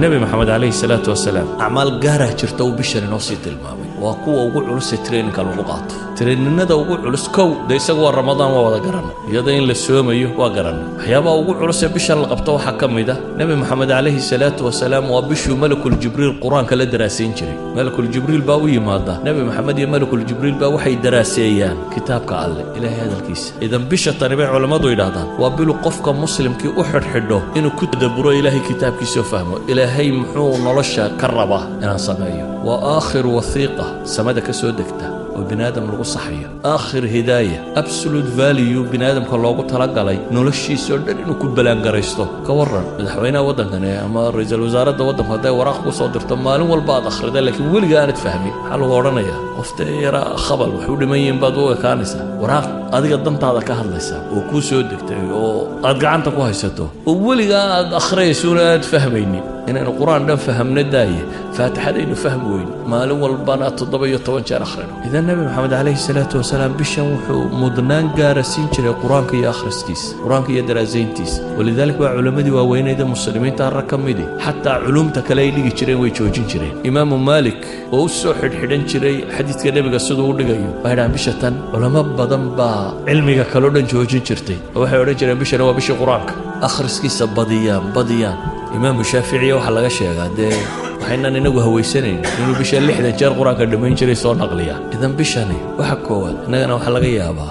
النبي محمد عليه الصلاة والسلام أعمال قارة جرتو بشر نوصي المامي وقوة وقول علوس ترين كالمقاط ترين ندى وقول علوس كو ده يسقوا رمضان ووضع قرن يدين للسوم أيه وقرن حيابا وقول علوس بشر لقبته حكم ده نبي محمد عليه الصلاة والسلام وبشو ملك الجبريل القرآن كلا دراسين جري ملك الجبريل باوي ماذا نبي محمد ملك الجبريل باوحي دراسيان كتاب كالله إلى هذا الكيس إذا بشر تنبع علماء ضيدان وبلو قفك مسلم كي أحد حده إنه كتدبر إلهي كتاب كي سوفهمه إلهي محو نلشة كربه أنا صبايا وآخر وثيقة سمدك سودكته وبنادم لغو صحية آخر هداية absolute value بنادم كان لغو تلقى لي نولشي سودر إنو كبلان قريستو كورن مدحوينا ودن كان أما رئيس الوزارة ودن هذا وراق وصدر تمالون والبعض آخر ده لكن ولقى أنا تفهمي حلو ورانيا وفتيرا خبل وحول مين بدو كانسة وراق أدي قدمت هذا كهرلسة وكو سودكتي وأدقى عنك وهيستو وولقى آخر سورة تفهميني إن القرآن ده فهمنا داية فاتحة إنه فهموين مالو والبنات تضبي يتوجه آخرنا إذا النبي محمد عليه الصلاة والسلام بشوحو مضنان قارسين شري القرآن كي أخرستيس القرآن كي درازينتيس ولذلك بقى علماء وين إذا مسلمين تركم دي حتى علوم تكلي لي شري ويشوجين شري إمام مالك ووسو حدن شري حديث كده بقصده ودقيو بعد عن بشتن علماء بدن با علمي كلودن شوجين شرتي وحي ورد شري بشنا وبش القرآن أخرستيس بديان إمام الشافعي وحلا شيء هذا وحنا ننقه هويسنين إنه بيشان لحدا جار قرآن كدمين شري صار نقليا إذا بيشاني وحكوا أنا وحلا جيابا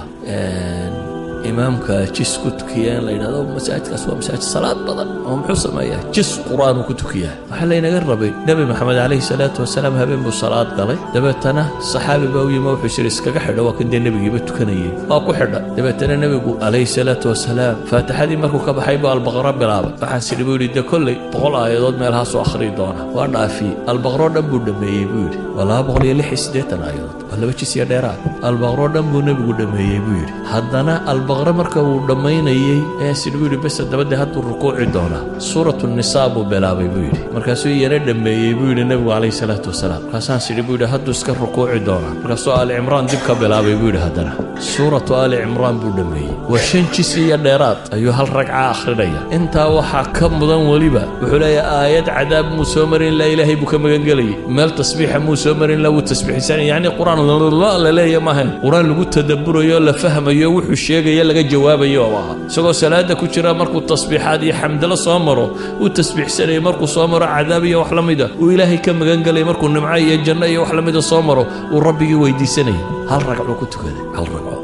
إمامك جس كتكيان لين هذا مساجد كسوة مساجد صلاة بدل هم حسن ما جس قرآن وكتكيان وحلا ينقربي نبي محمد عليه الصلاة والسلام هبين بالصلاة قالي دبتنا الصحابي باوي ما وحشريس كحدا وكن دي النبي جبت كنيه أكو حدا دبتنا النبي عليه الصلاة والسلام فاتح هذه مركو كبحيبة البقرة بلعبة فحسي بيقول ده كله بقول آيات ما لها سو آخر دونا وانا في البقرة دم بدم يبود ولا بقول يلي حس ديتنا آيات ولا بتشي سيادرات البقرة دم بدم يبود حدنا البقرة مركو دميني سيدبيري بس دبده هاتو الركوع دونا سورة النساء بلعبة بيري مركزو يرد بيري النبي عليه الصلاة والسلام كاسان سيدبيري هاتو سكر ركوع دونا مركزو آل عمران دبك بلعبة بيري هدنا سورة آل عمران بدمي وشنشي سيادرات أيها الركعة آخرية انت وحا كم ضم وليبا وحلايا آيات عذاب مسومر لا إلهي بك مغنقلي مال تصبيح مسومر لا تسبيح ثاني يعني قرآن الله لا يا مهن قرآن لو تدبره يلا فهم يوحو الشيء يلا جواب يوها سقو سلادة كتيرا مركو التصبيحات حمد الله صامره والتسبيح سنة مركو صامره عذابي وحلمده وإلهي كم غنقلي مركو النمعية الجنة وحلمده صامره والربي ويدي سنة هل رجعوا كنتو كذا هل رجعوا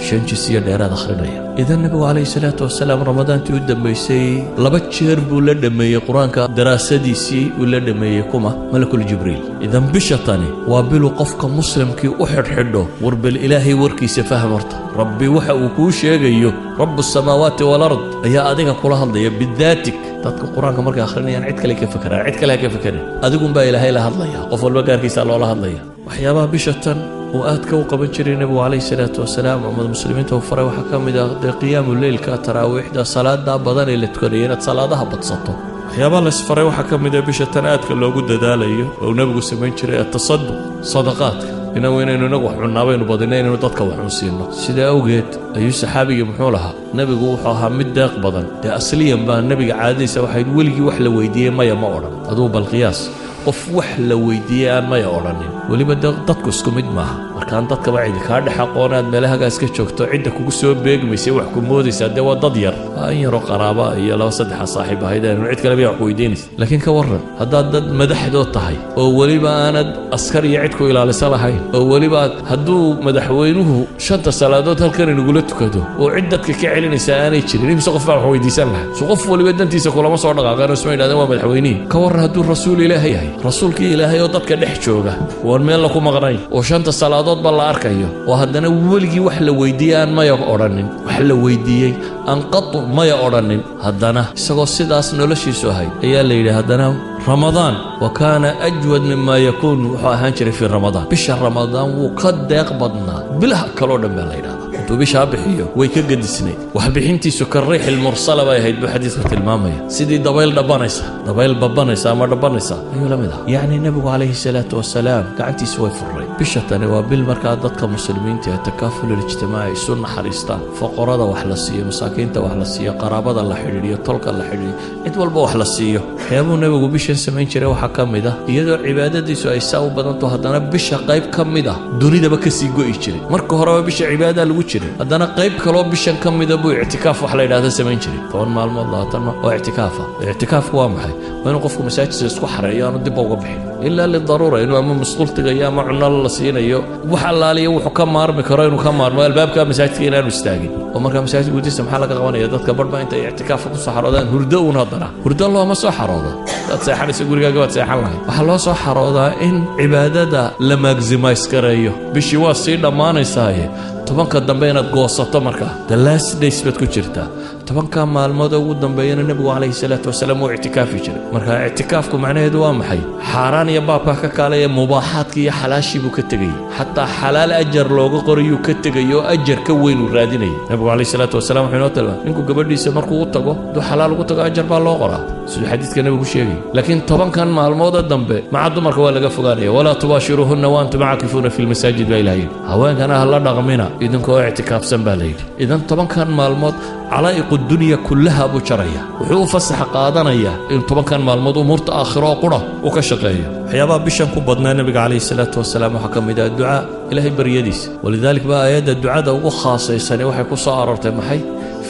شنجسية ديران أخرينيا إذا النبي عليه الصلاة والسلام رمضان تودم بيسي لبتشير بولا دمي قرآن كدراسة دي سي ولا دمي كما ملك الجبريل إذا بشطاني وابلو قفك مسلم كي أحد حده ورب الإلهي وركي سفاه مرت ربي وحا وكوش يجيو رب السماوات والأرض يا أديك كلها ضيا بذاتك تذكر القرآن كمرك آخرين يعني عدك لك فكرة عدك لك فكرة أديكم بقى إلهي لها ضيا قفل بقى كيس الله لها ضيا وحيابها بشطان وآتك وقبل شري النبي عليه الصلاة والسلام ومن المسلمين توفروا وحكم ده قيام الليل كتراويح ده صلاة ده بدن اللي تكرينت صلاة ده بتصطو يابا الله سفروا وحكم ده بشتان آتك اللي وجود ده ليه ونبي سمين شري التصدق صدقات إنه وين إنه نجوح عنابين وبدنين إنه تذكر وحنسينا سيدا أوجد أي صحابي محولها نبي جوحها مدق بدن ده أصليا بقى النبي عادي سواحد ولقي وحلة ويديه ما يمورن هذا بالقياس qof wax la weydiiyay ma yooranin waliba dadku isku mid maaha markaan dadka bacid ka dhaxaqoonaad meelaha iska joogto cidda kugu soo beegmaysa wax ku moodaysa de waa dad yar aan yaro qaraaba iyo laba saddex saaxiib ahaydeen cid kale bay wax weydiinaysa laakiin ka waran hadaa dad madaxdood tahay oo waliba aanad askar iyo cid ku ilaalisa lahayn oo waliba haduu madaxweynuhu shanta salaadood halkan inuu tukado oo cid dadka ka celinaysa aanay jirin imsa qof wax weydiisan lahaa soo qof waliba dantiisa kulama soo dhaqaaqaan isma yiraahdo waa madaxweynihi ka waran haduu rasuul ilaahay رسولك إلهي ودتك دحجوجا ورميل لكم مغرين وشنت الصلاة بالله أركيه وهدنا ولقي وحلا ويديان ما يقرنن وحلا ويدي أنقط ما يقرنن هدنا سقوا السداس نلشي سهيل هي الليلة هدنا رمضان وكان أجود مما يكون هنشر في رمضان بشهر رمضان وقد يقبضنا بلا كلون من الليلة intuu bishaa bixiyo way ka gadisnay wax bixintiisu ka riixil mursala bay ahayd buu xadiisku tilmaamaya sidii dabayl dhabanaysa dabayl babanaysa ama dhabanaysa ayuu la mid ah yacni nabigu calayhi salaatu wasalaam gacantiisu way furray bisha tani waa bil markaa dadka muslimiinta ee takaaful ijtimaaci isu naxariistaan foqorada wax la siiyo masaakiinta wax la siiyo qaraabada la xidhiidhiyo tolka la xidhiidhiyo cid walba wax la siiyo waxyaabuu nabigu bishan samayn jiray waxaa ka mid ah iyadoo cibaadadiisu ay saa u badanto haddana bisha qayb ka mid ah dunidaba ka sii go'i jiray marka horeba bisha cibaada lagu jiray haddana qayb kaloo bishan ka mida buu ictikaaf wax la yidhaahda samayn jiray 10 maalmood 20 maalmood oo ictikaafa ictikaafku waa maxay waa inuu qofku masaajidka isku xareeyo aanu dib uga bixin ilaa lidaruura inuu ama masquul tagayo ama cunno la siinayo wax allaaliya wuxuu ka maarmi karo inuu ka maarmo albaabka masaajidka inaanu istaagin oo markaa masaajidka gudihiisa maxaa laga qabanaya dadka barba inta ictikaafka ku soo xaroodaan hurdo uun haddana hurdo looma soo xaroodo dad seexanaysa gurigaaga waad seexan lahayd waxaa loo soo xaroodaa in cibaadada la maximize gareeyo bishii waa sii dhammaanaysaaye 10 dambe inaad goosato markaa the last days baad ku jirtaa 10 maalmood ugu dambeeyana nabigu calayhi salaatu wasalaam uu ictikaafi jiray marka ictikaafku macnaheedu waa maxay xaaraan iyo baabka ka kaalaya mubaaxaadka iyo xalaashii buu ka tegay xataa xalaal ajar looga qorayo ka tegayo ajar ka weyn uu raadinay nabigu calayhi salaatu wasalaam wuxuu noo talaa ninku gabadhiisa markuu u tago duu xalaal ugu tago ajar baa loo qoraa sidoo xadiiska nabigu sheegay laakiin 10 maalmood dambe maca dumarka waa laga fogaanaya walaa tubaashiruhunna wa antum caakifuuna fi lmasaajid baa ilaahay haweenkana ha la dhaqmina idinkoo ictikaafsan baa layidhi idan 10 maalmood calaa'iqu dunya kullaha buu jaraya wuxuu u fasax qaadanayaa in 10 maalmood umuurta aakhiro qura uu ka shaqeeyo waxyaabaha bishan ku badnaa nabiga calayhi salaatu wasalaam waxaa ka mid ah ducaa ilaahay baryadiisa walidaalika baa aayadda ducada ugu khaasaysani waxay ku soo aroortay maxay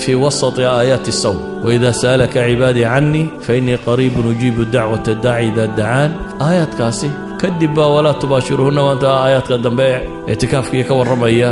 في وسط آيات الصوم وإذا سألك عبادي عني فإني قريب أجيب دعوة الداعي إذا دعان آيات كاسي كدبا ولا تباشرهن وانت آيات قدام بيع اعتكافك يكون رميا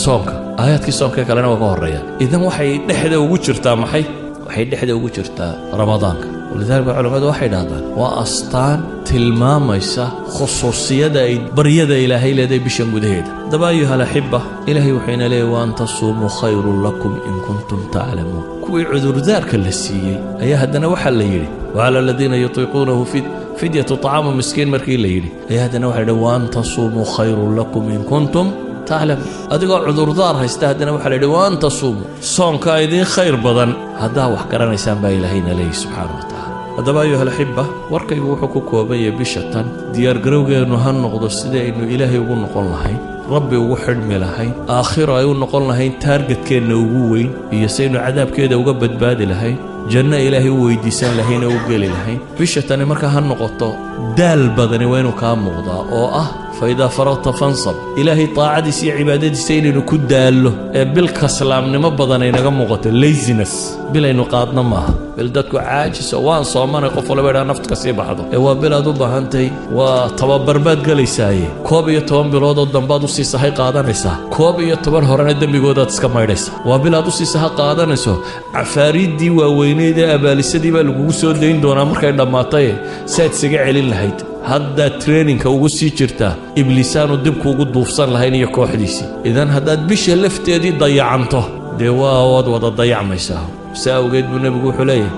صومك آيات كي صومك كلنا وكون ريا إذا وحي دحده وجرتا محي وحي دحده وجرتا رمضانك ولذلك العلماء واحد هذا وأسطان tilmaamaysa khusuusiyada ay baryada ilaahay leeday bishan gudaheeda daba ayuha alxiba ilaahay wuxuuna leeyahay waan tasuumu khayrun lakum in kuntum taclamuun kuwii cudurdaarka la siiyey ayaa haddana waxaa la yidhi wacala aladiina yutiiquunahu fidyatu طacaamu miskiin markii la yidhi ayaa haddana waxaa yidhi waan tasuumuu khayrun lakum in kuntum taclamuun adigoo cudurdaar haysta haddana waxaa la yidhi waan tasuumu soonka idiin khayr badan haddaa wax garanaysaan baa ilaahayna leeyahy subxaana wa tacaala haddaba ayuha alxiba warkaygu wuxuu ku kooban yahay bisha tan diyaargarowgeennu ha noqdo sidaynu ilaahay ugu noqon lahayn rabbi ugu xidhmi lahayn aakhiro ay u noqon lahayn taargetkeenna ugu weyn iyo saynu cadaabkeeda uga badbaadi lahayn janno ilaahay u weydiisan lahayn oo u geli lahayn bisha tani markaa ha noqoto daal badani waa inuu kaa muuqdaa oo ah faidaa faragta fansab ilaahay taacadiisa iyo cibaadadiisa inaynu ku daallo ee bil kaslaamnimo badan ay naga muuqato laziness bilaynu qaadna maaha bil dadku caajisa waan soomanay qof walba idhaa nafta ka sii baxdo ee waa bil aad u baahantahay waa tababarbaad gelaysaaye 11 bilood oo dambaad u sii sahay qaadanaysaa 11 horena dembigoodaad iska maydhaysaa waa bil aad u sii saha qaadanayso cafaariiddii waaweyneed ee abaalisadii baa lagugu soo dayn doonaa markay dhammaatay si aad isaga celin lahayd haddaad traininka ugu sii jirtaa ibliisaanu dibkuugu duufsan lahayn iyo kooxdiisii idan haddaad bisha lafteedii dayacanto dee waad wada dayacmaysaa saa awgeed buu nebigu wuxuu leeyahay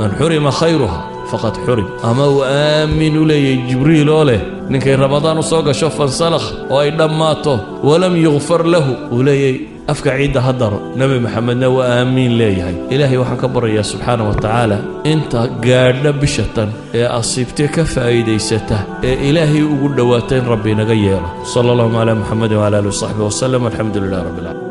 man xurima khayruha faqad xurim ama uu aamin u leeyahay jibriil oo leh ninkay ramadaan u soo gasho fansalakh oo ay dhammaato walam yugfar lahu uu leeyahay afka ciidda ha daro nebi maxamedna waa aamiin leeyahay ilaahay waxaan ka baryayaa subxaana wa tacaala inta gaadha bisha tan ee asiibtee ka faa'iidaysata ee ilaahay ugu dhowaata in rabbi inaga yeelo sala allahuma calaa muxamedin wala alihi wasaxbihi wasalam alxamdu lilah rabbi alcaalamiin